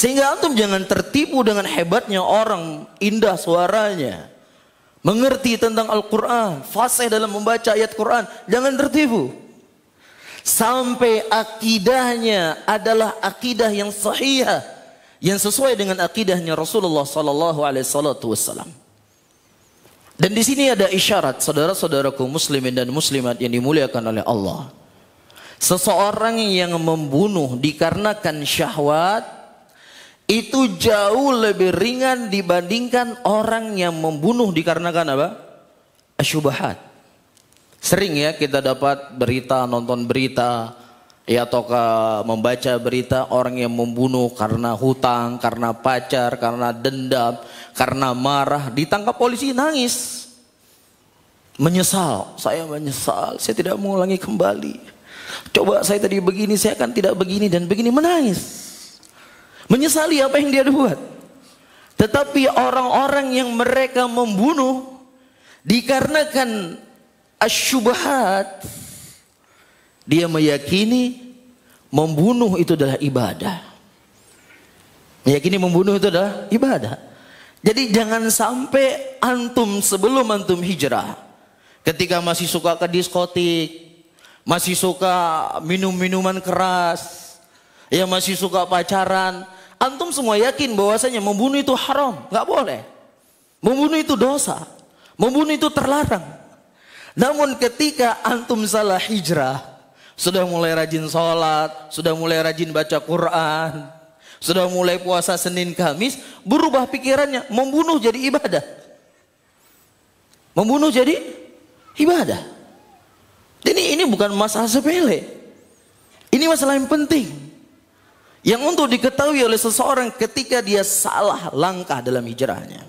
Sehingga antum jangan tertipu dengan hebatnya orang, indah suaranya, mengerti tentang Al-Quran, fasih dalam membaca ayat Quran. Jangan tertipu. Sampai akidahnya adalah akidah yang sahihah, yang sesuai dengan akidahnya Rasulullah sallallahu alaihi wasallam. Dan di sini ada isyarat, saudara-saudaraku muslimin dan muslimat yang dimuliakan oleh Allah. Seseorang yang membunuh dikarenakan syahwat itu jauh lebih ringan dibandingkan orang yang membunuh dikarenakan apa? Asyubahat. Sering ya kita dapat berita, nonton berita, ya ataukah membaca berita orang yang membunuh karena hutang, karena pacar, karena dendam, karena marah, ditangkap polisi nangis. Menyesal, saya menyesal, saya tidak mengulangi kembali. Coba saya tadi begini, saya akan tidak begini dan begini, menangis. Menyesali apa yang dia buat. Tetapi orang-orang yang mereka membunuh dikarenakan asyubahat, dia meyakini membunuh itu adalah ibadah. Meyakini membunuh itu adalah ibadah. Jadi jangan sampai antum sebelum antum hijrah, ketika masih suka ke diskotik, masih suka minum-minuman keras, ya masih suka pacaran, antum semua yakin bahwasanya membunuh itu haram, nggak boleh. Membunuh itu dosa, membunuh itu terlarang. Namun ketika antum salah hijrah, sudah mulai rajin sholat, sudah mulai rajin baca Quran, sudah mulai puasa Senin Kamis, berubah pikirannya, membunuh jadi ibadah. Membunuh jadi ibadah. Jadi ini bukan masalah sepele. Ini masalah yang penting. Yang untuk diketahui oleh seseorang ketika dia salah langkah dalam hijrahnya.